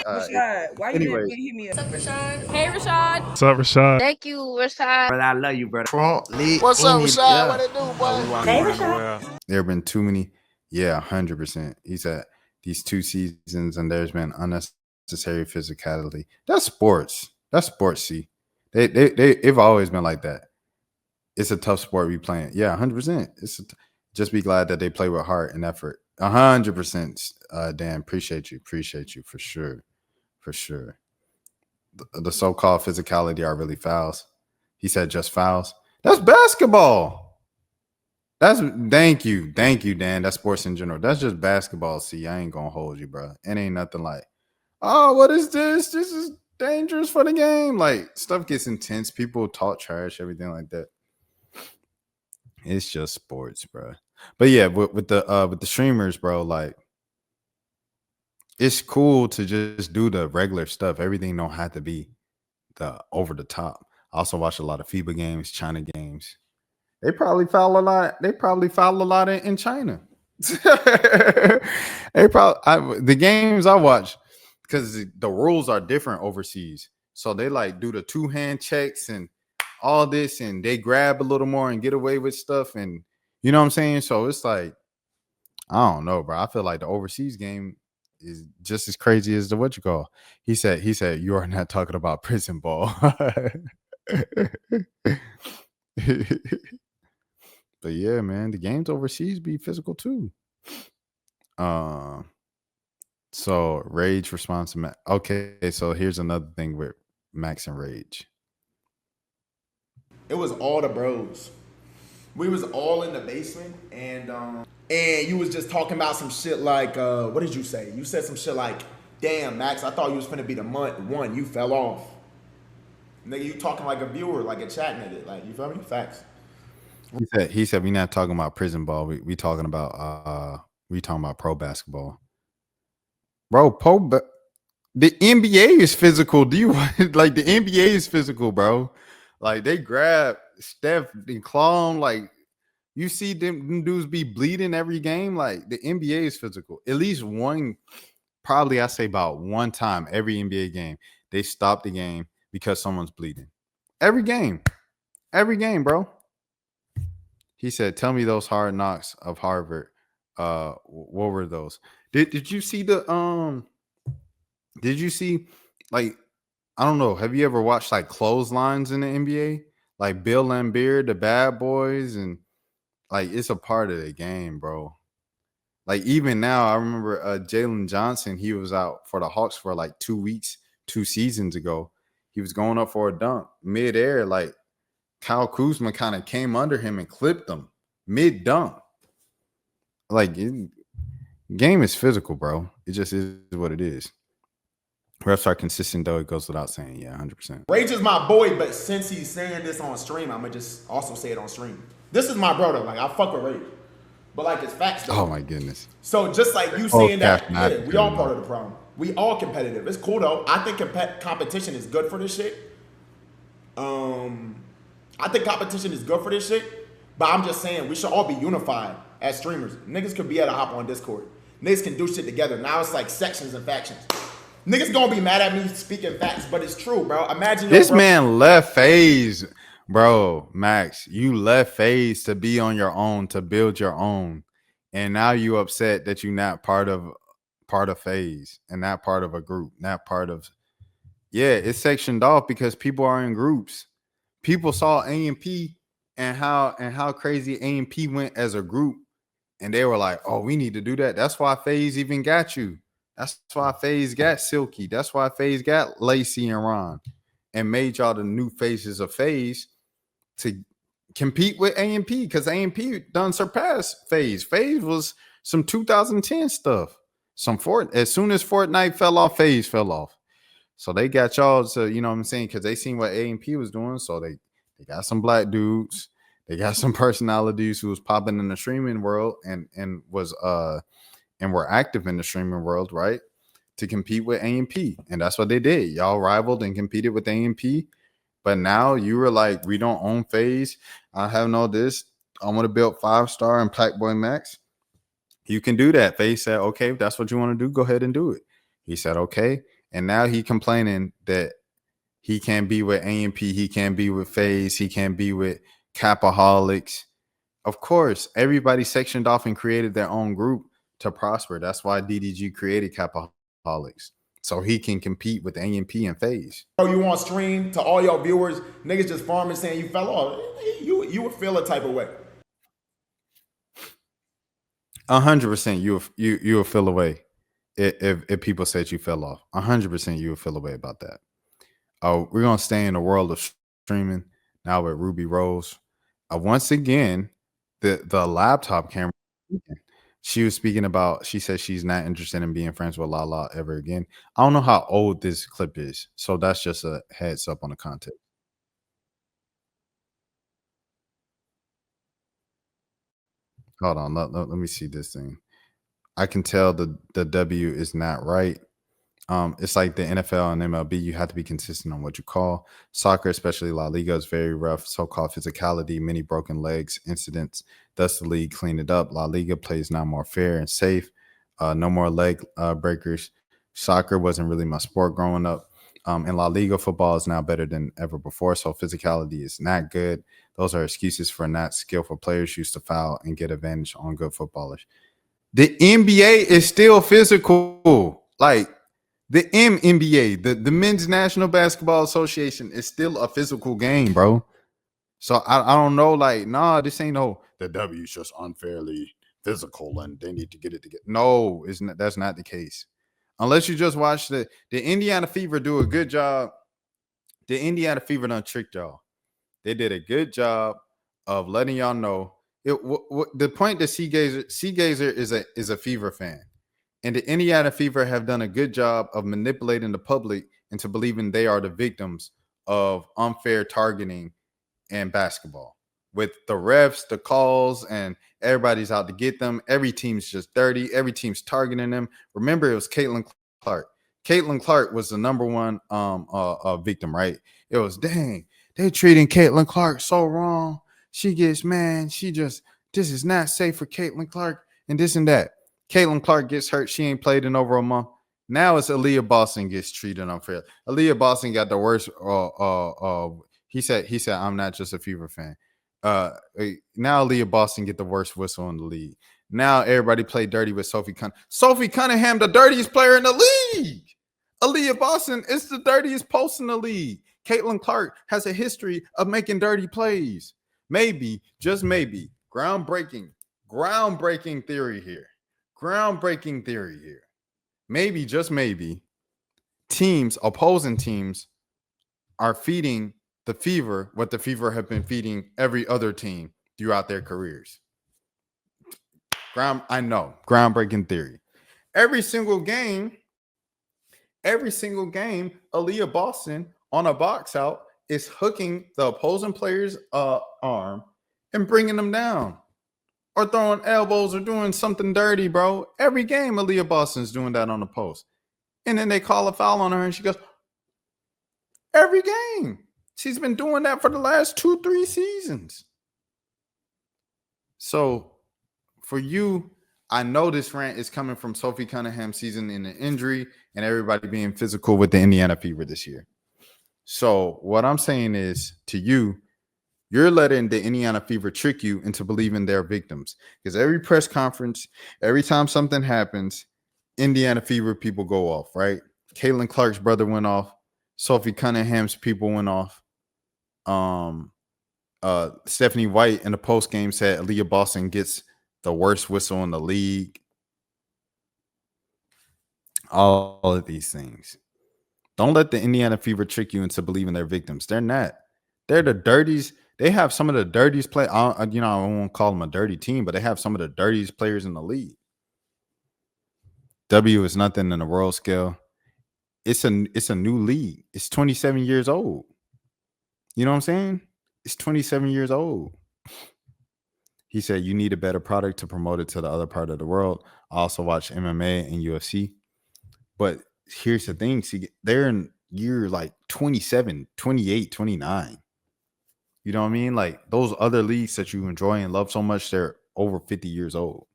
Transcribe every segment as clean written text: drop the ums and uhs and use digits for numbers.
Rashad, why you didn't Anyways, hit me up? What's up, Rashad? Hey, Rashad. What's up, Rashad? Thank you, Rashad. brother, I love you, brother. Trump, lit, What's up, Rashad? yeah. What it do, boy? Hey, Rashad. There have been too many. Yeah, 100%. He said these 2 seasons, and there's been unnecessary physicality. That's sports. That's sports. See, they've always been like that. It's a tough sport we playing. Yeah, 100%. Just be glad that they play with heart and effort. 100%. Dan, appreciate you for sure, for sure. The so-called physicality are really fouls. He said just fouls. That's basketball. Thank you, Dan. That's sports in general. That's just basketball. See, I ain't gonna hold you, bro. It ain't nothing like, oh, what is this? This is dangerous for the game. Like, stuff gets intense. People talk trash, everything like that. It's just sports, bro. But yeah, with the streamers, bro, like, it's cool to just do the regular stuff. Everything don't have to be the over the top. I also watch a lot of FIBA games, China games. They probably foul a lot. They probably foul a lot in China. The games I watch, because the rules are different overseas. So they like do the 2-hand checks and all this, and they grab a little more and get away with stuff. And you know what I'm saying? So it's like, I don't know, bro. I feel like the overseas game is just as crazy as the what you call. He said, you are not talking about prison ball. But yeah, man, the games overseas be physical too. So Rage responds to Max. Okay, so here's another thing with Max and Rage. It was all the bros. We was all in the basement, and you was just talking about some shit like, what did you say? You said some shit like, damn, Max, I thought you was finna be the one. You fell off. Nigga, you talking like a viewer, like a chat nigga. Like, you feel me? Facts. He said we not talking about prison ball. We talking about pro basketball. Bro, the NBA is physical. Do you like the NBA is physical, bro? Like, they grab Steph and claw him. Like, you see them dudes be bleeding every game. Like, the NBA is physical. At least one, probably I say about one time every NBA game, they stop the game because someone's bleeding. Every game, bro. He said, "Tell me those hard knocks of Harvard. What were those? Did you see the Did you see, like, I don't know. Have you ever watched like clotheslines in the NBA? Like Bill Laimbeer, the Bad Boys, and like it's a part of the game, bro. Like even now, I remember Jalen Johnson. He was out for the Hawks for like 2 weeks, 2 seasons ago. He was going up for a dunk midair, like Kyle Kuzma kind of came under him and clipped him mid dunk. Like, game is physical, bro. It just is what it is. Refs are consistent, though. It goes without saying. Yeah, 100%. Rage is my boy, but since he's saying this on stream, I'm gonna just also say it on stream. This is my brother. Like, I fuck with Rage, but like, it's facts though. Oh my goodness. So just like you saying that, yeah, we all part of the problem. We all competitive. It's cool though. I think competition is good for this shit. I think competition is good for this shit, but I'm just saying we should all be unified as streamers. Niggas could be able to hop on Discord. Niggas can do shit together. Now it's like sections and factions. Niggas gonna be mad at me speaking facts, but it's true, bro. Imagine this man left FaZe, bro. Max, you left FaZe to be on your own, to build your own, and now you upset that you're not part of FaZe and not part of a group, not part of. Yeah, it's sectioned off because people are in groups. People saw AMP and how crazy AMP went as a group, and they were like, "Oh, we need to do that." That's why FaZe even got you. That's why FaZe got Silky. That's why FaZe got Lacey and Ron, and made y'all the new faces of FaZe to compete with AMP, because AMP done surpassed FaZe. FaZe was some 2010 stuff. As soon as Fortnite fell off, FaZe fell off. So they got y'all to, you know what I'm saying, because they seen what AMP was doing. So they got some black dudes. They got some personalities who was popping in the streaming world and were active in the streaming world, right? To compete with AMP. And that's what they did. Y'all rivaled and competed with AMP. But now you were like, we don't own FaZe. I have no this. I want to build 5-star and Packboy Max. You can do that. FaZe said, okay, if that's what you want to do, go ahead and do it. He said, okay. And now he complaining that he can't be with AMP, he can't be with FaZe, he can't be with Capaholics. Of course, everybody sectioned off and created their own group to prosper. That's why DDG created Capaholics, so he can compete with AMP and FaZe. You on stream to all y'all viewers, niggas just farming saying you fell off. You would feel a type of way. 100% you will feel away if people said you fell off. 100% you will feel away about that. We're gonna stay in the world of streaming now with Ruby Rose. Once again, the laptop camera. She was speaking about. She said she's not interested in being friends with Lala ever again. I don't know how old this clip is, so that's just a heads up on the content. Hold on, let me see this thing. I can tell the W is not right. It's like the NFL and MLB. You have to be consistent on what you call. Soccer, especially La Liga, is very rough. So-called physicality, many broken legs, incidents. Thus, the league cleaned it up. La Liga plays now more fair and safe. No more leg breakers. Soccer wasn't really my sport growing up. And La Liga football is now better than ever before. So physicality is not good. Those are excuses for not skillful players used to foul and get advantage on good footballers. The NBA is still physical. Like, the NBA, the Men's National Basketball Association, is still a physical game, bro. So I don't know, like, nah, this ain't no, the W is just unfairly physical and they need to get it together. No, that's not the case. Unless you just watch the Indiana Fever do a good job. The Indiana Fever done tricked y'all. They did a good job of letting y'all know. The point that Seagazer is a Fever fan. And the Indiana Fever have done a good job of manipulating the public into believing they are the victims of unfair targeting in basketball. With the refs, the calls, and everybody's out to get them. Every team's just dirty. Every team's targeting them. Remember, it was Caitlin Clark. Caitlin Clark was the number one victim, right? It was, dang, they're treating Caitlin Clark so wrong. She gets mad. This is not safe for Caitlin Clark and this and that. Caitlin Clark gets hurt. She ain't played in over a month. Now it's Aaliyah Boston gets treated unfairly. Aaliyah Boston got the worst. He said, I'm not just a Fever fan. Now Aaliyah Boston get the worst whistle in the league. Now everybody play dirty with Sophie Cunningham. Sophie Cunningham, the dirtiest player in the league. Aaliyah Boston is the dirtiest post in the league. Caitlin Clark has a history of making dirty plays. Maybe, just maybe, groundbreaking theory here. Groundbreaking theory here. Maybe, just maybe, opposing teams are feeding the Fever what the Fever have been feeding every other team throughout their careers. Groundbreaking theory. Every single game, Aaliyah Boston on a box out is hooking the opposing player's arm and bringing them down. Or throwing elbows or doing something dirty, bro. Every game, Aaliyah Boston's doing that on the post. And then they call a foul on her and she goes, every game. She's been doing that for the last 2-3 seasons. So, for you, I know this rant is coming from Sophie Cunningham's season in an injury and everybody being physical with the Indiana Fever this year. So, what I'm saying is, to you, you're letting the Indiana Fever trick you into believing they're victims. Because every press conference, every time something happens, Indiana Fever people go off, right? Caitlin Clark's brother went off. Sophie Cunningham's people went off. Stephanie White in the post game said Aaliyah Boston gets the worst whistle in the league. All of these things. Don't let the Indiana Fever trick you into believing they're victims. They're not. They're the dirties. They have some of the dirtiest play. I won't call them a dirty team, but they have some of the dirtiest players in the league. W is nothing in the world scale. It's a new league. It's 27 years old. You know what I'm saying? It's 27 years old. He said you need a better product to promote it to the other part of the world. I also watch MMA and UFC. But here's the thing. See, they're in year like 27, 28, 29. You know what I mean? Like those other leagues that you enjoy and love so much, they're over 50 years old.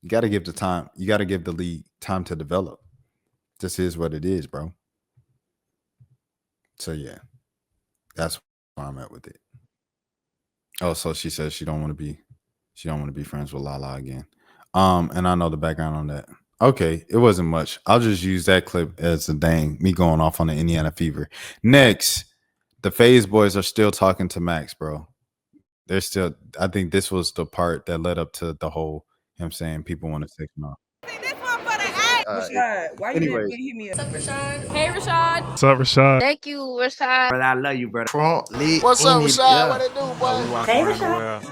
You got to give the time. You got to give the league time to develop. This is what it is, bro. So yeah, that's where I'm at with it. Oh, so she says she don't want to be friends with Lala again. And I know the background on that. Okay, it wasn't much. I'll just use that clip as me going off on the Indiana Fever. Next, the FaZe boys are still talking to Max, bro. They're still. I think this was the part that led up to the whole him saying people want to take him off. Rashad, why you Anyway. didn't hit me up? Hey, Rashad. What's up, Rashad? Thank you, Rashad. Brother, I love you, brother. What's up, Rashad? What it do, boy? Hey, Rashad.